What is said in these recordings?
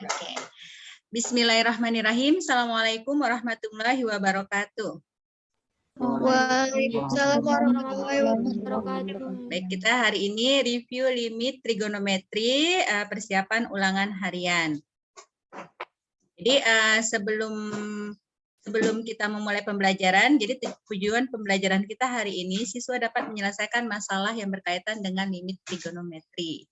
Oke. Bismillahirrahmanirrahim. Assalamualaikum warahmatullahi wabarakatuh. Waalaikumsalam warahmatullahi wabarakatuh. Baik, kita hari ini review limit trigonometri persiapan ulangan harian. Jadi sebelum kita memulai pembelajaran, jadi tujuan pembelajaran kita hari ini siswa dapat menyelesaikan masalah yang berkaitan dengan limit trigonometri.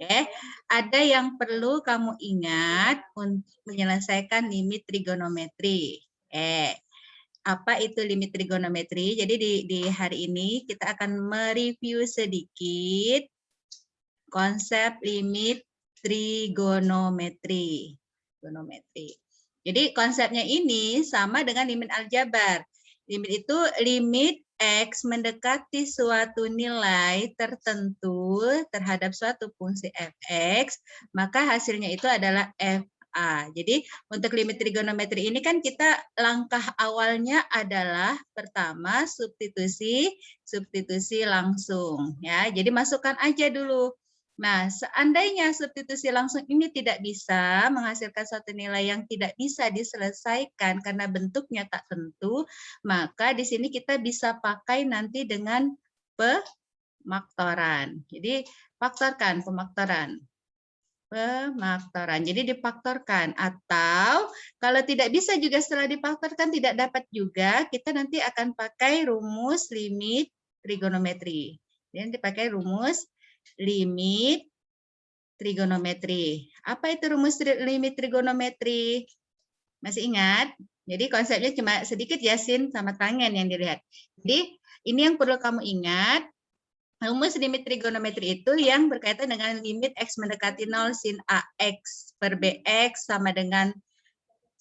Oke, ada yang perlu kamu ingat untuk menyelesaikan limit trigonometri. Apa itu limit trigonometri? Jadi di hari ini kita akan mereview sedikit konsep limit trigonometri. Jadi konsepnya ini sama dengan limit aljabar. Limit itu limit X mendekati suatu nilai tertentu terhadap suatu fungsi fx, maka hasilnya itu adalah fa. Jadi untuk limit trigonometri ini kan kita langkah awalnya adalah pertama substitusi langsung ya. Jadi masukkan aja dulu. Nah, seandainya substitusi langsung ini tidak bisa menghasilkan suatu nilai yang tidak bisa diselesaikan karena bentuknya tak tentu, maka di sini kita bisa pakai nanti dengan pemaktoran. Jadi, faktorkan, pemaktoran. Jadi difaktorkan, atau kalau tidak bisa juga setelah difaktorkan tidak dapat juga, kita nanti akan pakai rumus limit trigonometri. Jadi dipakai rumus limit trigonometri. Apa itu rumus limit trigonometri? Masih ingat? Jadi konsepnya cuma sedikit ya, sin sama tangen yang dilihat. Jadi ini yang perlu kamu ingat. Rumus limit trigonometri itu yang berkaitan dengan limit X mendekati 0 sin AX per BX sama dengan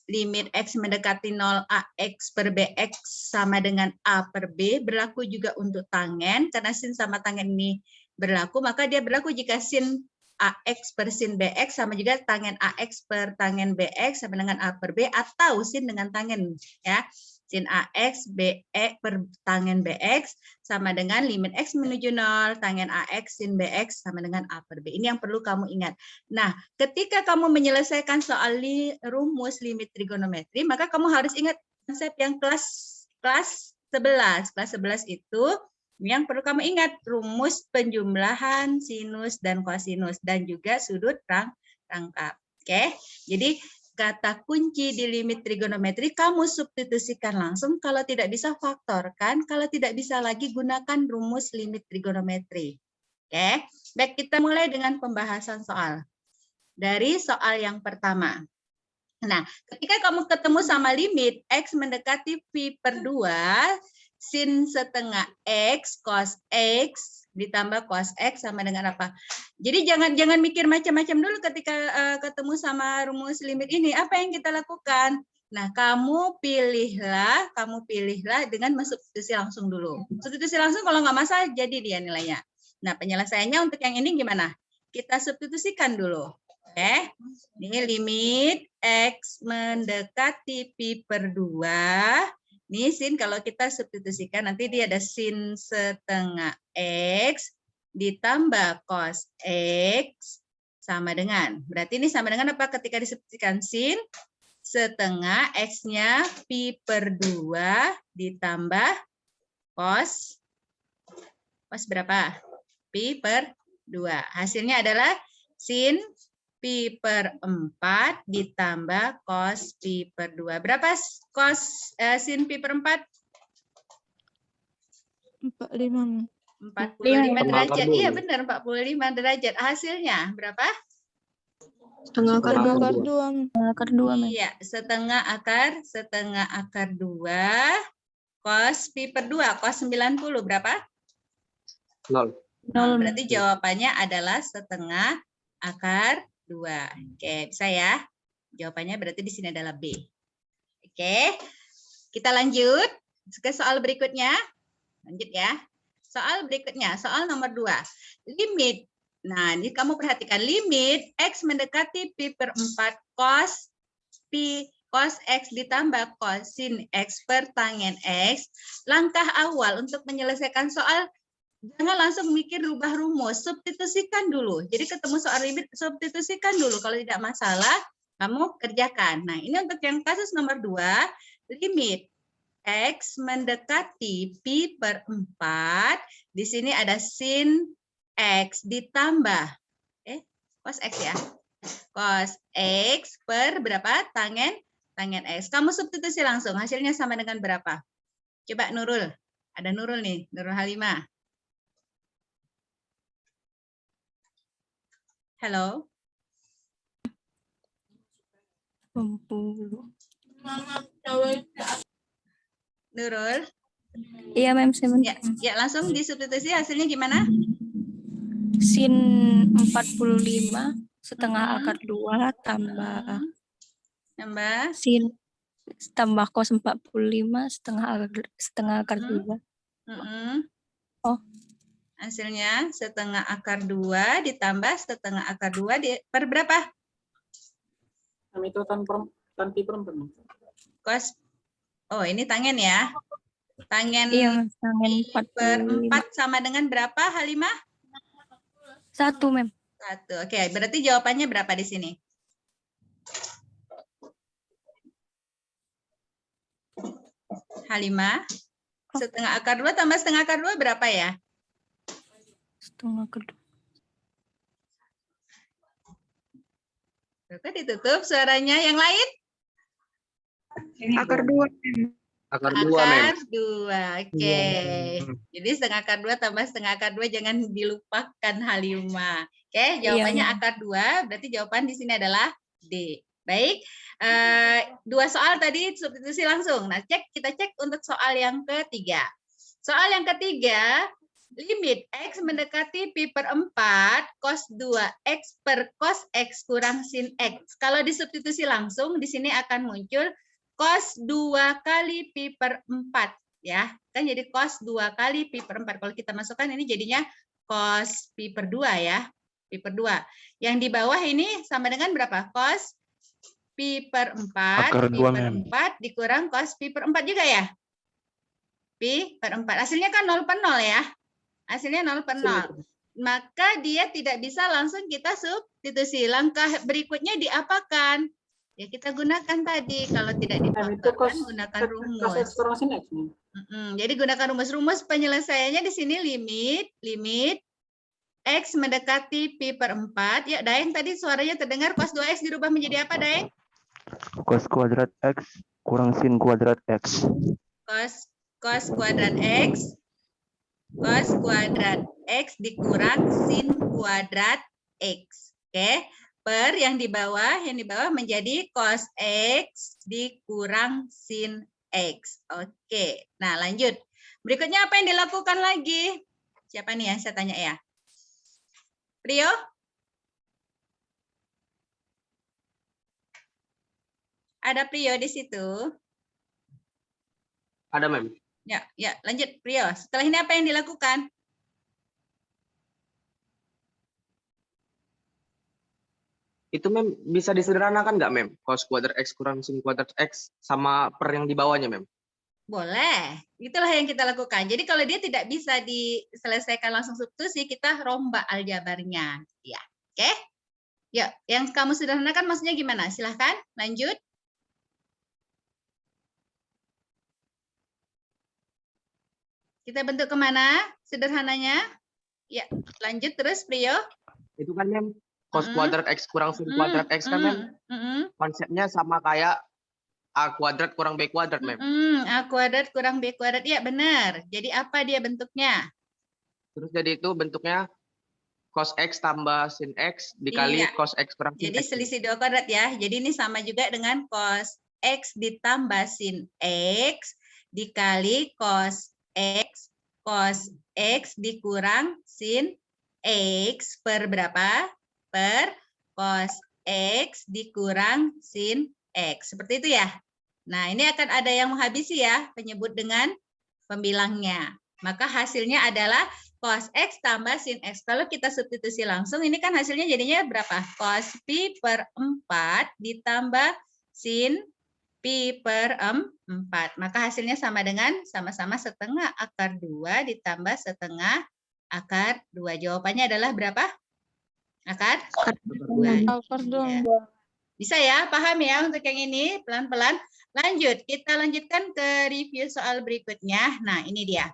limit X mendekati 0 AX per BX sama dengan A per B, berlaku juga untuk tangen. Karena sin sama tangen ini berlaku, maka dia berlaku jika sin AX per sin BX sama juga tangen AX per tangen BX sama dengan A per B, atau sin dengan tangen ya. Sin AX BX per tangen BX sama dengan limit X menuju 0, tangen AX sin BX sama dengan A per B. Ini yang perlu kamu ingat. Nah, ketika kamu menyelesaikan soal rumus limit trigonometri, maka kamu harus ingat konsep yang kelas 11. Kelas 11 itu yang perlu kamu ingat rumus penjumlahan sinus dan kosinus dan juga sudut rangkap. Oke, jadi kata kunci di limit trigonometri kamu substitusikan langsung, kalau tidak bisa faktorkan, kalau tidak bisa lagi gunakan rumus limit trigonometri. Oke, baik, kita mulai dengan pembahasan soal. Dari soal yang pertama. Nah, ketika kamu ketemu sama limit X mendekati pi per 2, sin setengah X cos X ditambah cos X sama dengan apa? Jadi jangan mikir macam-macam dulu ketika ketemu sama rumus limit ini. Apa yang kita lakukan? Nah, kamu pilihlah dengan mensubstitusi langsung dulu. Substitusi langsung kalau nggak masalah jadi dia nilainya. Nah, penyelesaiannya untuk yang ini gimana? Kita substitusikan dulu. Oke. Ini limit X mendekati pi per 2. Ini sin kalau kita substitusikan nanti dia ada sin setengah X ditambah cos X sama dengan. Berarti ini sama dengan apa ketika disubstitusikan? Sin setengah X-nya pi per 2 ditambah cos berapa? Pi per 2. Hasilnya adalah sin pi per 4 ditambah cos pi per 2. Berapa cos sin pi per 4? 45 derajat. Iya benar, 45 derajat. Hasilnya berapa? Setengah akar 2. Iya, setengah akar 2 cos pi per 2. Cos 90 berapa? 0. Berarti jawabannya adalah setengah akar 2. Oke, bisa ya? Jawabannya berarti di sini adalah B. Oke, kita lanjut ke soal berikutnya. Lanjut ya. Soal berikutnya, soal nomor 2. Limit. Nah, ini kamu perhatikan limit X mendekati pi per 4 cos X ditambah kosin X per tangen X. Langkah awal untuk menyelesaikan soal, jangan langsung mikir rubah rumus, substitusikan dulu. Jadi ketemu soal limit, substitusikan dulu. Kalau tidak masalah, Kamu kerjakan. Nah, ini untuk yang kasus nomor 2, limit X mendekati pi per 4. Di sini ada sin X ditambah, cos X ya. Cos X per berapa? Tangen X. Kamu substitusi langsung, hasilnya sama dengan berapa? Coba Nurul. Ada Nurul nih, Nurul Halimah. Halo. 60. Nurul. Iya, Mem, sebentar. Ya, langsung disubstitusi hasilnya gimana? Sin 45 setengah akar 2 tambah Tambah sin tambah cos 45 setengah akar 2. Oh. Hasilnya setengah akar 2 ditambah setengah akar 2 per berapa? Itu tan pi per 4. Cos. Oh, ini tangen ya. Tangen Iya, tangen pi per 4 sama dengan berapa, Halimah? 1, Mem. 1. Oke, berarti jawabannya berapa di sini? Halimah, setengah akar 2 tambah setengah akar 2 berapa ya? Setengah akar 2. Berapa ditutup suaranya? Yang lain? Akar 2. Akar 2, Mem. Akar 2. Oke. Jadi setengah akar 2 tambah setengah akar 2 jangan dilupakan Halimah. Oke, jawabannya akar 2, berarti jawaban di sini adalah D. Baik. 2 soal tadi substitusi langsung. Nah, kita cek untuk soal yang ketiga. Soal yang ketiga, limit X mendekati pi per 4 cos 2X per cos X kurang sin X. Kalau disubstitusi langsung, di sini akan muncul cos 2 kali pi per 4. Ya, kan jadi cos 2 kali pi per 4. Kalau kita masukkan ini jadinya cos pi per 2 ya. Pi per 2. Yang di bawah ini sama dengan berapa? Cos pi per 4. Akar 2, pi per Mem. 4 dikurang cos pi per 4 juga ya? Pi per 4. Hasilnya kan 0 per 0 ya. Hasilnya 0 per 0. Maka dia tidak bisa langsung kita substitusi. Langkah berikutnya diapakan? Ya kita gunakan tadi. Kalau tidak difaktorkan, gunakan rumus. Jadi gunakan rumus penyelesaiannya di sini limit X mendekati pi per 4. Ya, Daeng tadi suaranya terdengar cos 2X dirubah menjadi apa, Daeng? Cos kuadrat X kurang sin kuadrat X. Cos kuadrat X. Cos kuadrat X dikurang sin kuadrat X. Oke. Per yang di bawah menjadi cos X dikurang sin X. Oke. Nah, lanjut. Berikutnya apa yang dilakukan lagi? Siapa nih yang saya tanya ya? Rio? Ada Prio di situ? Ada, Mem. Ya, lanjut Prio. Setelah ini apa yang dilakukan? Itu, Mem, bisa disederhanakan nggak, Mem? Cos kuadrat X kurang sin kuadrat X sama per yang di bawahnya, Mem? Boleh. Itulah yang kita lakukan. Jadi kalau dia tidak bisa diselesaikan langsung substitusi, kita rombak aljabarnya. Ya, oke? Ya, yang kamu sederhanakan maksudnya gimana? Silahkan, lanjut. Kita bentuk kemana sederhananya? Ya, lanjut terus, Prio. Itu kan, Mem, cos kuadrat X kurang sin kuadrat X kan, Mem? Konsepnya sama kayak A kuadrat kurang B kuadrat, Mem. A kuadrat kurang B kuadrat. Ya, benar. Jadi apa dia bentuknya? Terus jadi itu bentuknya cos X tambah sin X dikali cos X kurang sin Jadi X. selisih 2 kuadrat ya. Jadi ini sama juga dengan cos X ditambah sin X dikali cos X dikurang sin X per berapa? Per cos X dikurang sin X. Seperti itu ya. Nah, ini akan ada yang menghabisi ya, penyebut dengan pembilangnya. Maka hasilnya adalah cos X tambah sin X. Kalau kita substitusi langsung, ini kan hasilnya jadinya berapa? Cos pi per 4 ditambah sin pi per 4. Maka hasilnya sama dengan sama-sama setengah akar 2 ditambah setengah akar 2. Jawabannya adalah berapa? Akar 2. Akar 2. Bisa ya, paham ya untuk yang ini, pelan-pelan. Lanjut, kita lanjutkan ke review soal berikutnya. Nah, ini dia.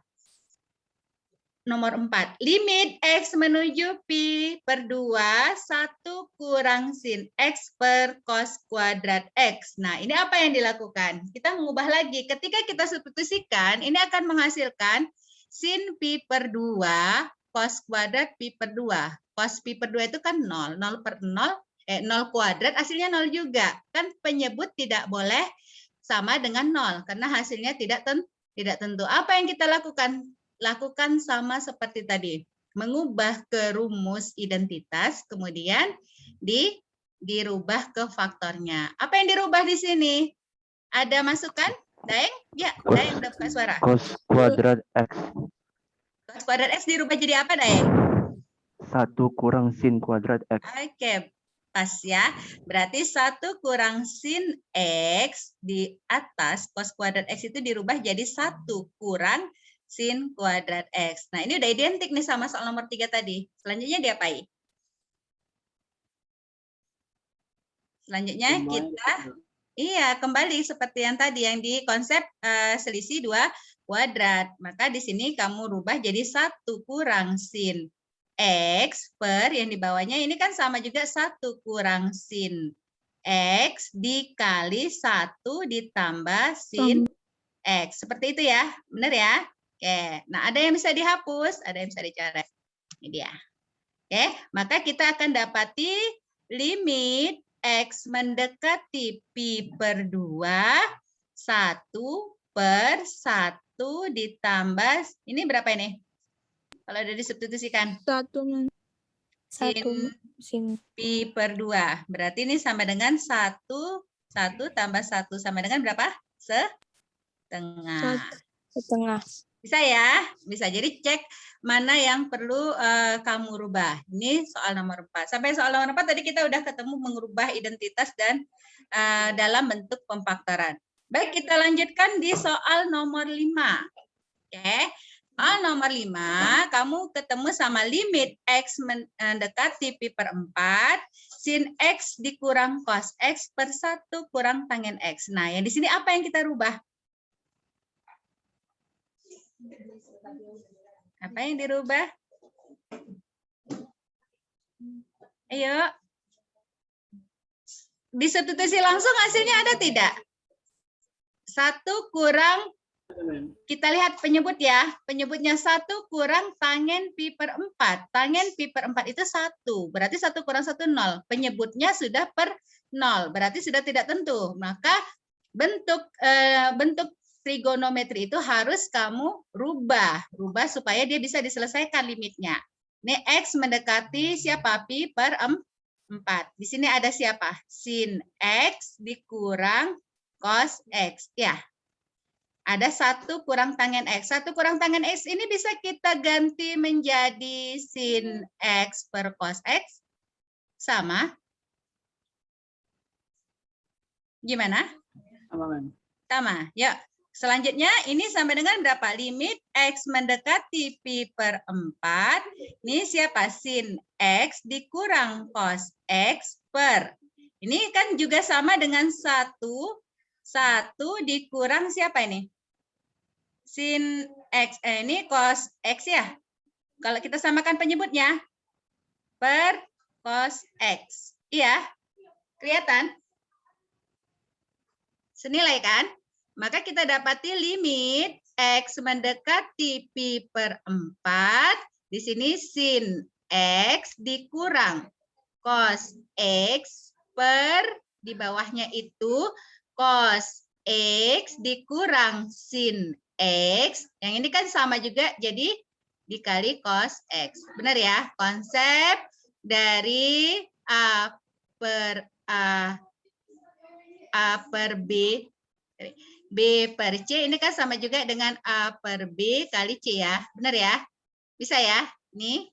Nomor 4, limit X menuju Pi per 2, 1 kurang sin X per cos kuadrat X. Nah, ini apa yang dilakukan? Kita mengubah lagi. Ketika kita substitusikan, ini akan menghasilkan sin Pi per 2, cos kuadrat Pi per 2. Cos Pi per 2 itu kan 0. 0 per 0, 0 kuadrat, hasilnya 0 juga. Kan penyebut tidak boleh sama dengan 0, karena hasilnya tidak tentu. Apa yang kita lakukan? Lakukan sama seperti tadi, mengubah ke rumus identitas, kemudian dirubah ke faktornya. Apa yang dirubah di sini? Ada masukan, Daeng? Ya, Daeng udah buka suara. Cos kuadrat X. Cos kuadrat X dirubah jadi apa, Daeng? 1 kurang sin kuadrat X. Oke, pas ya. Berarti 1 kurang sin X di atas cos kuadrat X itu dirubah jadi 1 kurang sin kuadrat X. Nah, ini udah identik nih sama soal nomor 3 tadi. Selanjutnya diapain? Selanjutnya kita kembali seperti yang tadi yang di konsep selisih 2 kuadrat. Maka di sini kamu rubah jadi 1 kurang sin X per yang di bawahnya ini kan sama juga 1 kurang sin X dikali 1 ditambah sin X. Seperti itu ya. Benar ya? Oke, nah ada yang bisa dihapus, ada yang bisa dicoret. Ini dia. Oke, maka kita akan dapati limit X mendekati Pi per 2, 1 per 1 ditambah, ini berapa ini? Kalau udah disubstitusikan. 1 sin Pi per 2. Berarti ini sama dengan 1 tambah 1 sama dengan berapa? Setengah. Bisa ya? Bisa. Jadi cek mana yang perlu kamu rubah. Ini soal nomor 4. Sampai soal nomor 4 tadi kita udah ketemu mengubah identitas dan dalam bentuk pemfaktoran. Baik, kita lanjutkan di soal nomor 5. Oke. Soal nomor 5, kamu ketemu sama limit X mendekati Pi per 4, sin X dikurang cos X per 1 kurang tangen X. Nah, yang di sini apa yang kita rubah? Apa yang dirubah? Ayo. Disubstitusi langsung hasilnya ada tidak? 1 kurang, kita lihat penyebut ya. Penyebutnya 1 kurang tangen Pi per 4. Tangen Pi per 4 itu 1. Berarti 1 kurang 1, 0. Penyebutnya sudah per 0. Berarti sudah tidak tentu. Maka bentuk trigonometri itu harus kamu rubah supaya dia bisa diselesaikan limitnya. Ini X mendekati siapa? Pi per 4. Di sini ada siapa? Sin X dikurang cos X. Ya, ada 1 kurang tangen X. 1 kurang tangen X ini bisa kita ganti menjadi sin X per cos X. Sama. Gimana? Sama. Ya. Selanjutnya ini sama dengan berapa? Limit X mendekati Pi per 4. Ini siapa? Sin X dikurang cos X per. Ini kan juga sama dengan 1 dikurang siapa ini? Sin X. Ini cos X ya. Kalau kita samakan penyebutnya. Per cos X. Iya. Kelihatan? Senilai kan? Maka kita dapati limit X mendekati Pi per 4. Di sini sin X dikurang cos X per, di bawahnya itu cos X dikurang sin X. Yang ini kan sama juga, jadi dikali cos X. Benar ya? Konsep dari A per B. B per C ini kan sama juga dengan A per B kali C ya. Benar ya? Bisa ya? Ini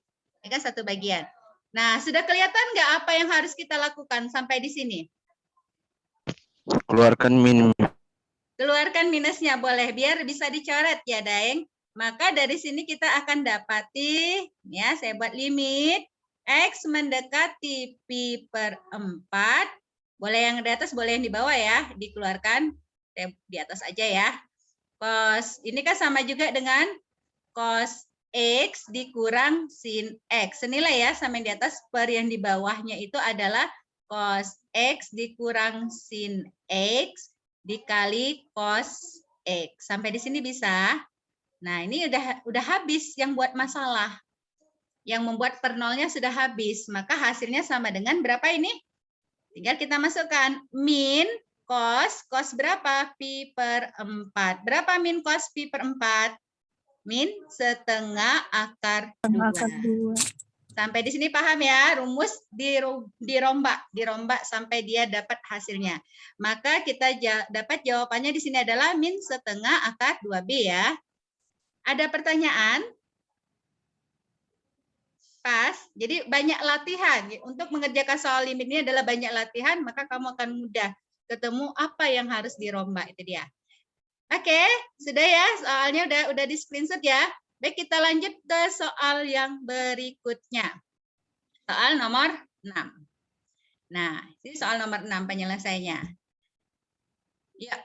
kan satu bagian. Nah, sudah kelihatan nggak apa yang harus kita lakukan sampai di sini? Keluarkan minus. Keluarkan minusnya boleh, biar bisa dicoret ya, Daeng. Maka dari sini kita akan dapati, ya saya buat limit X mendekati Pi per 4. Boleh yang di atas, boleh yang di bawah ya. Dikeluarkan di atas aja ya. Cos ini kan sama juga dengan cos X dikurang sin X. Senilai ya sama yang di atas, per yang di bawahnya itu adalah cos X dikurang sin X dikali cos X. Sampai di sini bisa? Nah, ini udah habis yang buat masalah. Yang membuat per nolnya sudah habis. Maka hasilnya sama dengan berapa ini? Tinggal kita masukkan min cos berapa? Pi per 4. Berapa min cos pi per 4? Min setengah akar 2. Sampai di sini paham ya? Rumus dirombak sampai dia dapat hasilnya. Maka kita dapat jawabannya di sini adalah min setengah akar 2B ya. Ada pertanyaan? Pas. Jadi banyak latihan. Untuk mengerjakan soal limit ini adalah banyak latihan, maka kamu akan mudah ketemu apa yang harus dirombak. Itu dia. Oke, sudah ya, soalnya udah di screenshot ya. Baik, kita lanjut ke soal yang berikutnya. Soal nomor 6. Nah, ini soal nomor 6 penyelesaiannya. Ya,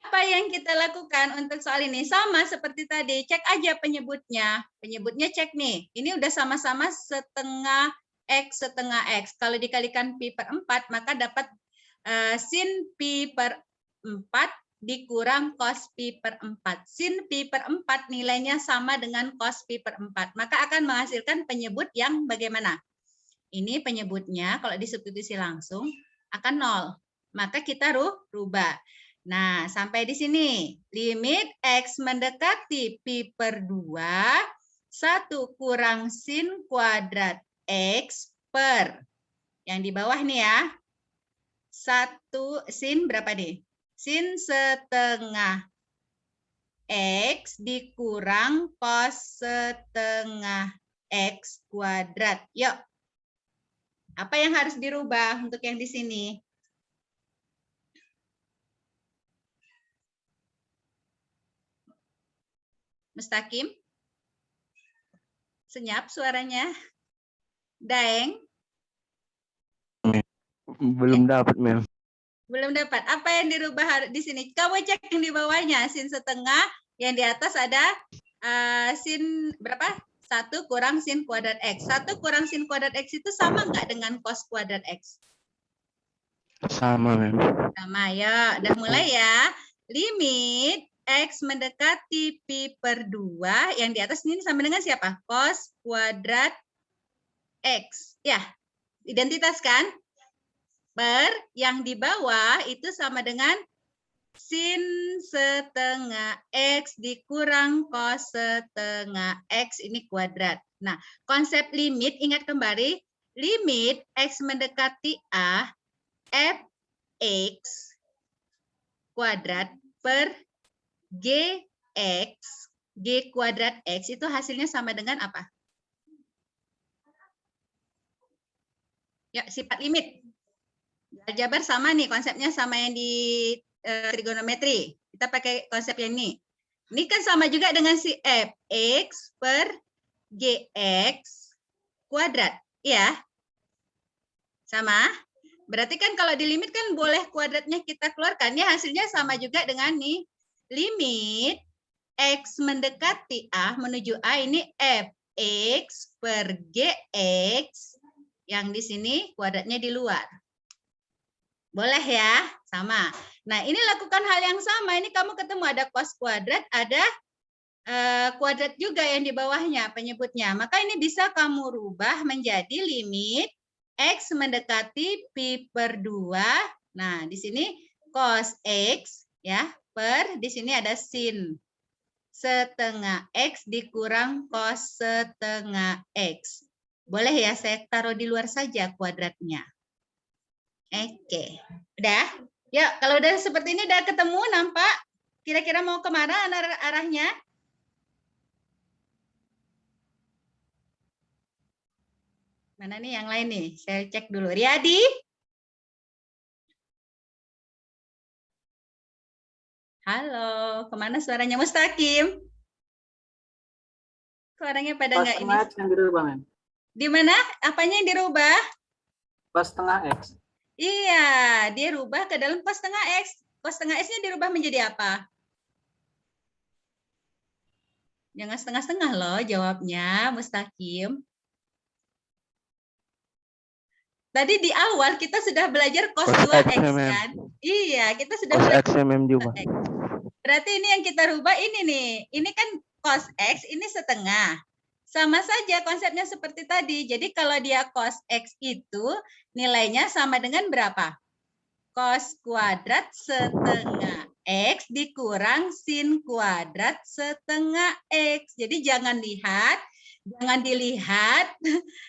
apa yang kita lakukan untuk soal ini? Sama seperti tadi, cek aja penyebutnya. Penyebutnya cek nih, ini udah sama-sama setengah X. Kalau dikalikan pi per 4, maka dapat sin pi per 4 dikurang cos pi per 4. Sin pi per 4 nilainya sama dengan cos pi per 4. Maka akan menghasilkan penyebut yang bagaimana? Ini penyebutnya kalau disubstitusi langsung akan 0. Maka kita rubah. Nah, sampai di sini. Limit X mendekati pi per 2, 1 kurang sin kuadrat X per. Yang di bawah nih ya. 1 sin berapa nih? Sin setengah X dikurang cos setengah X kuadrat. Yuk. Apa yang harus dirubah untuk yang di sini? Mustaqim? Senyap suaranya? Daeng? Belum dapat, Mem. Belum dapat. Apa yang dirubah di sini? Kamu cek yang di bawahnya. Sin setengah, yang di atas ada sin berapa? 1 kurang sin kuadrat X. 1 kurang sin kuadrat X itu sama nggak dengan cos kuadrat X? Sama, Mem. Sama, ya. Udah mulai ya. Limit X mendekati pi per 2, yang di atas ini sama dengan siapa? Cos kuadrat X. Ya, identitas kan? Per yang di bawah itu sama dengan sin setengah X dikurang cos setengah X ini kuadrat. Nah, konsep limit, ingat kembali, limit X mendekati A, Fx kuadrat per Gx, G kuadrat X itu hasilnya sama dengan apa? Ya, sifat limit. Aljabar sama nih, konsepnya sama yang di trigonometri. Kita pakai konsep yang ini. Ini kan sama juga dengan si Fx per Gx kuadrat. Iya? Sama? Berarti kan kalau di limit kan boleh kuadratnya kita keluarkan. Ya, hasilnya sama juga dengan nih. Limit X mendekati A menuju A ini Fx per Gx. Yang di sini kuadratnya di luar. Boleh ya? Sama. Nah, ini lakukan hal yang sama. Ini kamu ketemu ada cos kuadrat, ada kuadrat juga yang di bawahnya penyebutnya. Maka ini bisa kamu rubah menjadi limit X mendekati pi per 2. Nah, di sini cos X ya, per di sini ada sin setengah X dikurang cos setengah X. Boleh ya, saya taruh di luar saja kuadratnya. Oke, udah? Ya, kalau udah seperti ini udah ketemu, nampak? Kira-kira mau kemana arahnya? Mana nih yang lain nih? Saya cek dulu. Riyadi? Halo, kemana suaranya? Mustaqim? Suaranya pada nggak ini? Pas setengah X yang dirubah, Mem. Di mana? Apanya yang dirubah? Pas setengah X. Iya, dia rubah ke dalam cos setengah X. Cos setengah X-nya dirubah menjadi apa? Jangan setengah-setengah loh jawabnya, Mustaqim. Tadi di awal kita sudah belajar cos Cos 2X X, kan? Iya, kita sudah Cos belajar X juga. X. Berarti ini yang kita rubah ini nih. Ini kan cos X, ini setengah. Sama saja konsepnya seperti tadi. Jadi kalau dia cos X itu nilainya sama dengan berapa? Cos kuadrat setengah X dikurang sin kuadrat setengah X. Jadi jangan dilihat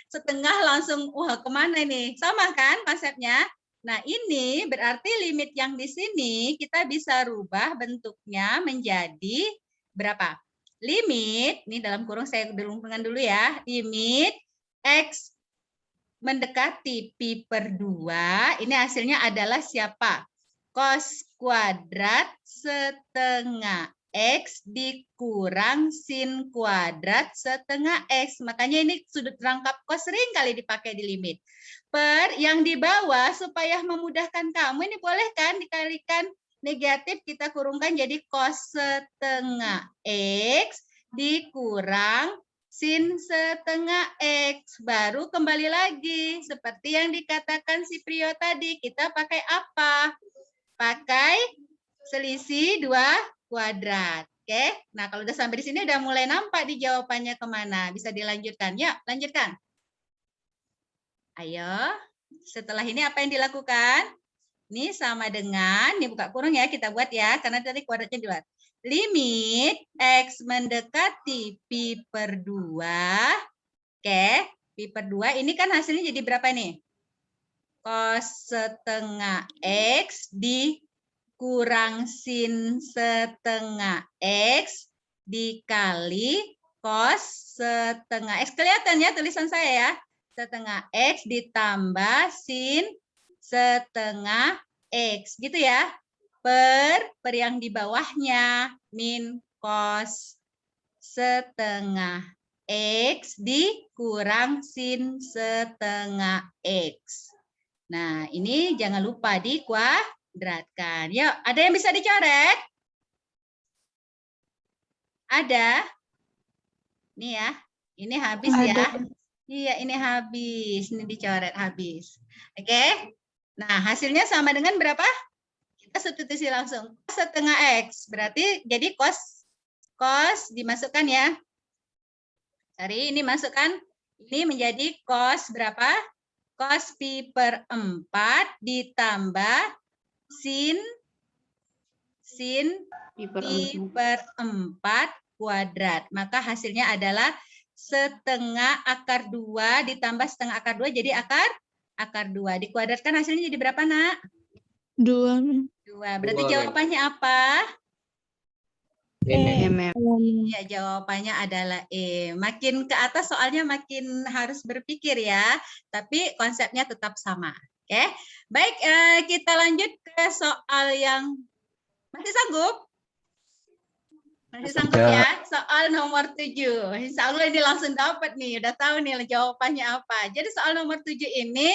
setengah langsung, wah kemana ini? Sama kan konsepnya? Nah ini berarti limit yang di sini kita bisa rubah bentuknya menjadi berapa? Limit, ini dalam kurung saya dengan dulu ya, limit X mendekati pi per 2, ini hasilnya adalah siapa? Cos kuadrat setengah X dikurang sin kuadrat setengah X. Makanya ini sudut rangkap cos sering kali dipakai di limit. Per yang di bawah supaya memudahkan kamu, ini boleh kan dikalikan negatif kita kurungkan jadi cos setengah X dikurang sin setengah X, baru kembali lagi. Seperti yang dikatakan si Prio tadi, kita pakai apa? Pakai selisih 2 kuadrat. Oke, nah kalau udah sampai di sini udah mulai nampak di jawabannya kemana. Bisa dilanjutkan. Yuk, lanjutkan. Ayo, setelah ini apa yang dilakukan? Ini sama dengan, ini buka kurung ya, kita buat ya, karena tadi kuadratnya di luar. Limit X mendekati pi per 2. Oke, pi per 2 ini kan hasilnya jadi berapa nih? Cos setengah X dikurang sin setengah X dikali cos setengah X. Kelihatan ya tulisan saya ya? Setengah X ditambah sin setengah X. Gitu ya? Per yang di bawahnya min cos setengah X dikurang sin setengah X. Nah, ini jangan lupa dikuadratkan. Yuk, ada yang bisa dicoret? Ada? Ini ya, ini habis ya. Iya, ini habis. Ini dicoret habis. Oke. Nah, hasilnya sama dengan berapa? Kita substitusi langsung. Setengah X. Berarti jadi cos dimasukkan ya. Cari ini masukkan. Ini menjadi cos berapa? Cos pi per 4 ditambah sin pi per 4 kuadrat. Maka hasilnya adalah setengah akar 2 ditambah setengah akar 2 jadi akar 2. Dikuadratkan hasilnya jadi berapa, Nak? 2. 2. Berarti jawabannya apa? Ini. Ya, jawabannya adalah E. Makin ke atas soalnya makin harus berpikir ya, tapi konsepnya tetap sama. Oke, baik, kita lanjut ke soal yang masih sanggup? Masih sanggup ya? Soal nomor 7. Insya Allah ini langsung dapat nih, udah tahu nih jawabannya apa. Jadi soal nomor 7 ini,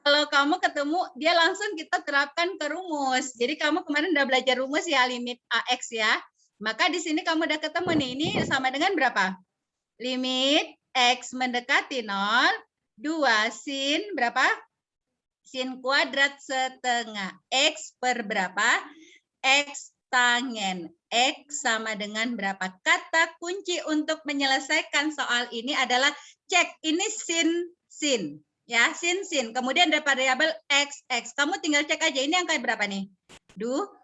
kalau kamu ketemu, dia langsung kita terapkan ke rumus. Jadi kamu kemarin udah belajar rumus ya, limit AX ya. Maka di sini kamu udah ketemu nih, ini sama dengan berapa? Limit X mendekati 0, 2 sin berapa? Sin kuadrat setengah X per berapa? X tangen X sama dengan berapa? Kata kunci untuk menyelesaikan soal ini adalah cek ini sin. Ya, sin. Kemudian ada variabel X. Kamu tinggal cek aja, ini angka berapa nih? 2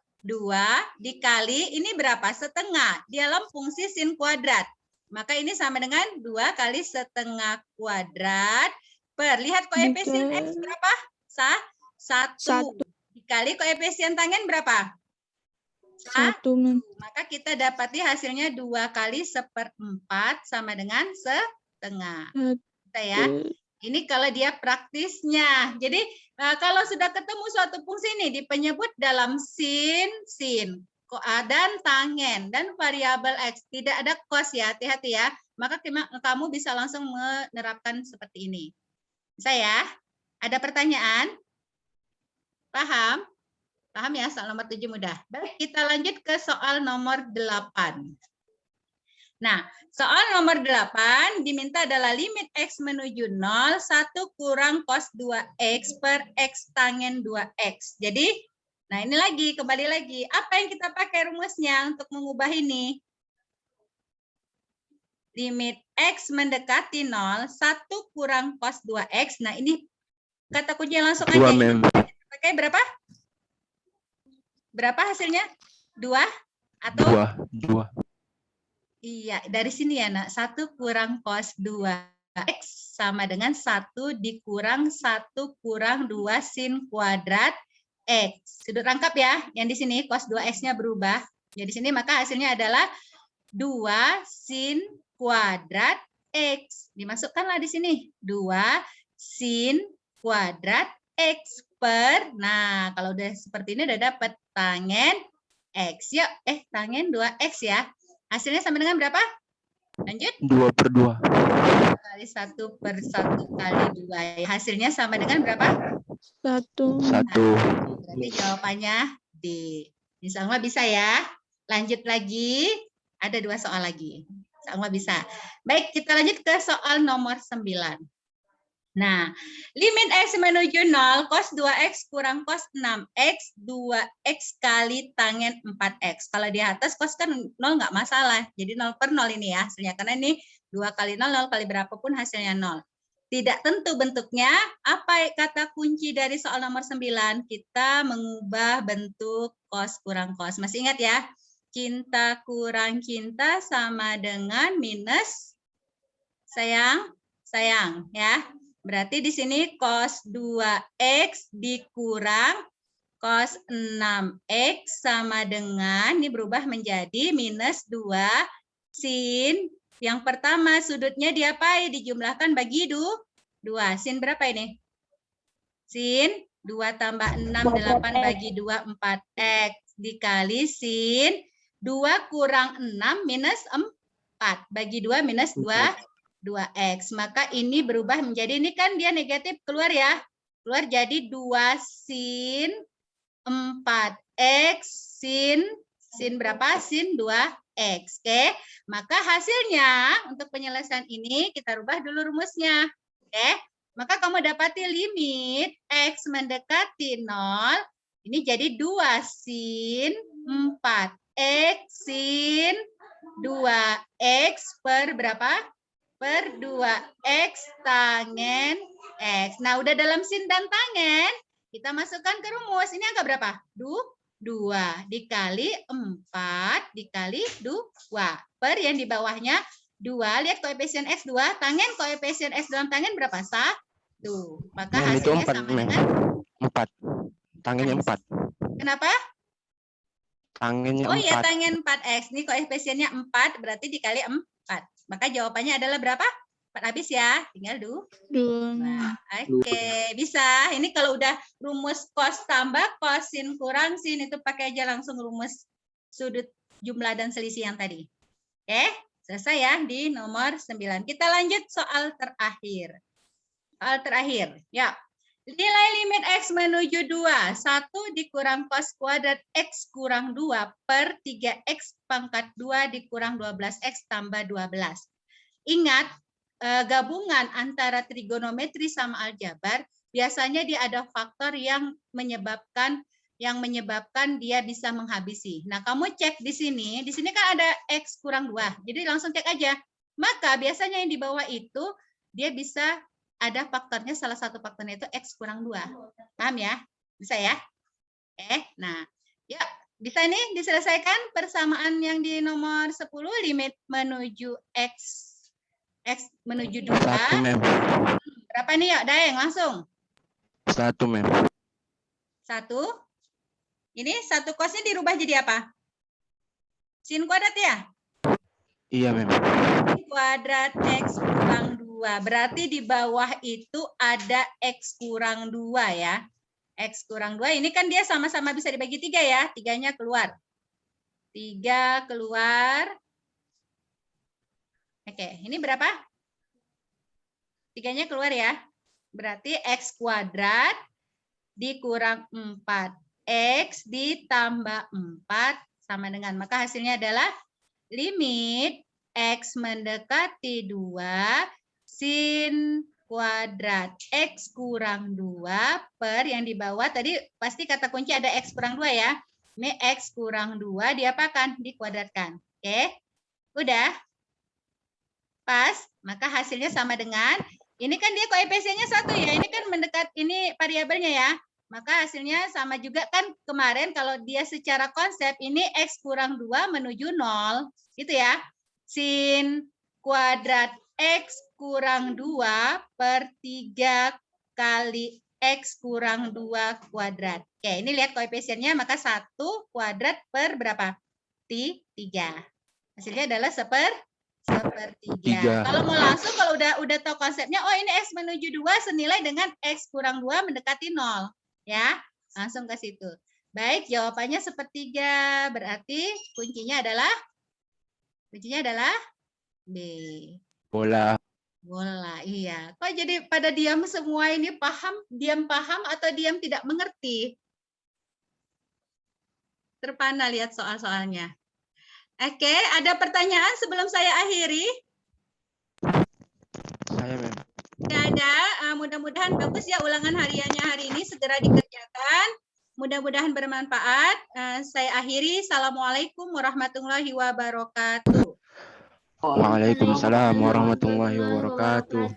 dikali ini berapa? Setengah. Di dalam fungsi sin kuadrat. Maka ini sama dengan 2 kali setengah kuadrat per. Lihat koefisien X berapa? 1. Dikali koefisien tangen berapa? 1. Maka kita dapati hasilnya 2 kali 1/4 sama dengan setengah. Kita ya. Ini kalau dia praktisnya. Jadi kalau sudah ketemu suatu fungsi ini dipenyebut dalam sin dan tangen dan variabel X. Tidak ada cos ya, hati-hati ya. Maka kamu bisa langsung menerapkan seperti ini. Bisa ya? Ada pertanyaan? Paham? Paham ya, soal nomor 7 mudah. Baik, kita lanjut ke soal nomor 8. Nah, soal nomor 8 diminta adalah limit X menuju 0, 1 kurang cos 2X per X tangent 2X. Jadi, nah ini lagi, kembali lagi. Apa yang kita pakai rumusnya untuk mengubah ini? Limit X mendekati 0, 1 kurang cos 2X. Nah, ini kata kunci langsung 2, aja. Mem. Pakai berapa? Berapa hasilnya? 2 atau? 2. Iya, dari sini ya, Nak. 1 kurang cos 2X sama dengan 1 dikurang 1 kurang 2 sin kuadrat X. Sudut rangkap ya, yang di sini cos 2X-nya berubah. Jadi di sini maka hasilnya adalah 2 sin kuadrat X. Dimasukkanlah di sini. 2 sin kuadrat X per, nah kalau udah seperti ini udah dapat tangen X. Yuk, tangen 2X ya. Hasilnya sama dengan berapa? Lanjut. 2 per 2. Kali 1 per 1 kali 2. Hasilnya sama dengan berapa? 1. 1. Berarti jawabannya D. Insya Allah bisa ya. Lanjut lagi. Ada 2 soal lagi. Insya Allah bisa. Baik, kita lanjut ke soal nomor 9. Nah, limit X menuju 0, cos 2X kurang cos 6X, 2X kali tangen 4X. Kalau di atas cos kan 0 nggak masalah. Jadi 0 per 0 ini ya hasilnya. Karena ini 2 kali 0, 0 kali berapapun hasilnya 0. Tidak tentu bentuknya. Apa kata kunci dari soal nomor 9? Kita mengubah bentuk cos kurang cos. Masih ingat ya? Cinta kurang cinta sama dengan minus sayang ya. Berarti di sini cos 2X dikurang cos 6X sama dengan, ini berubah menjadi minus 2 sin. Yang pertama sudutnya diapain? Dijumlahkan bagi 2. Sin berapa ini? Sin 2 tambah 6, 8 bagi 2, 4X. Dikali sin 2 kurang 6 minus 4. Bagi 2 minus 2X. Maka ini berubah menjadi, ini kan dia negatif keluar ya. Keluar jadi 2 sin 4X sin berapa? Sin 2X. Oke. Maka hasilnya untuk penyelesaian ini kita rubah dulu rumusnya. Oke. Maka kamu dapati limit X mendekati 0. Ini jadi 2 sin 4X sin 2X per berapa? Per 2X tangen X. Nah, udah dalam sin dan tangen, kita masukkan ke rumus. Ini angka berapa? 2 dikali 4 dikali 2. Per yang di bawahnya 2. Lihat koefisien X 2. Tangen koefisien X dalam tangen berapa? 1. Maka Mem, itu hasilnya 4, sama Mem. dengan 4. Tangennya 4. Kenapa? Tangennya 4. Oh ya, tangen 4X. Ini koefisiennya 4, berarti dikali 4. Maka jawabannya adalah berapa? 4 habis ya. Tinggal 2. 2. Oke, bisa. Ini kalau udah rumus cos tambah cos, sin kurang sin, itu pakai aja langsung rumus sudut jumlah dan selisih yang tadi. Oke, selesai ya di nomor 9. Kita lanjut soal terakhir. Soal terakhir. Ya. Nilai limit X menuju 2. 1 dikurang cos kuadrat X kurang 2 per 3X pangkat 2 dikurang 12X tambah 12. Ingat, gabungan antara trigonometri sama aljabar, biasanya dia ada faktor yang menyebabkan dia bisa menghabisi. Nah, kamu cek di sini kan ada X kurang 2. Jadi langsung cek aja. Maka biasanya yang di bawah itu, dia bisa ada faktornya, salah satu faktornya itu X kurang 2. Paham ya? Bisa ya? Nah, ya bisa nih diselesaikan persamaan yang di nomor 10, limit menuju X menuju 2. 1, Mem. Berapa nih ya, Daeng? Langsung. 1, Mem. 1. Ini 1 cosnya dirubah jadi apa? Sin kuadrat ya? Iya, Mem. Sin kuadrat X kurang 2. Berarti di bawah itu ada X kurang 2 ya. X kurang 2, ini kan dia sama-sama bisa dibagi 3 ya. 3-nya keluar. 3 keluar. Oke, ini berapa? 3-nya keluar ya. Berarti X kuadrat dikurang 4. X ditambah 4 sama dengan, maka hasilnya adalah limit X mendekati 2 sin kuadrat X kurang 2 per yang di bawah tadi pasti kata kunci ada X kurang 2 ya. Ini X kurang 2 diapakan? Dikuadratkan. Oke. Udah? Pas. Maka hasilnya sama dengan, ini kan dia koefisiennya 1 ya. Ini kan mendekat, ini variabelnya ya. Maka hasilnya sama juga kan kemarin kalau dia secara konsep ini X kurang 2 menuju 0. Gitu ya. Sin kuadrat X kurang 2 per 3 kali X kurang 2 kuadrat. Oke, ini lihat koefisiennya, maka 1 kuadrat per berapa? 3. Hasilnya adalah sepertiga. Kalau mau langsung, kalau udah tahu konsepnya, oh ini X menuju 2 senilai dengan X kurang 2 mendekati 0. Ya, langsung ke situ. Baik, jawabannya sepertiga. Berarti kuncinya adalah B. Bola. Bola, iya. Kok jadi pada diam semua ini diam paham atau diam tidak mengerti? Terpana lihat soal-soalnya. Oke, ada pertanyaan sebelum saya akhiri? Saya, Mem. Tidak ada. Mudah-mudahan bagus ya ulangan hariannya hari ini segera dikerjakan. Mudah-mudahan bermanfaat. Saya akhiri. Assalamualaikum warahmatullahi wabarakatuh. Waalaikumsalam warahmatullahi wabarakatuh.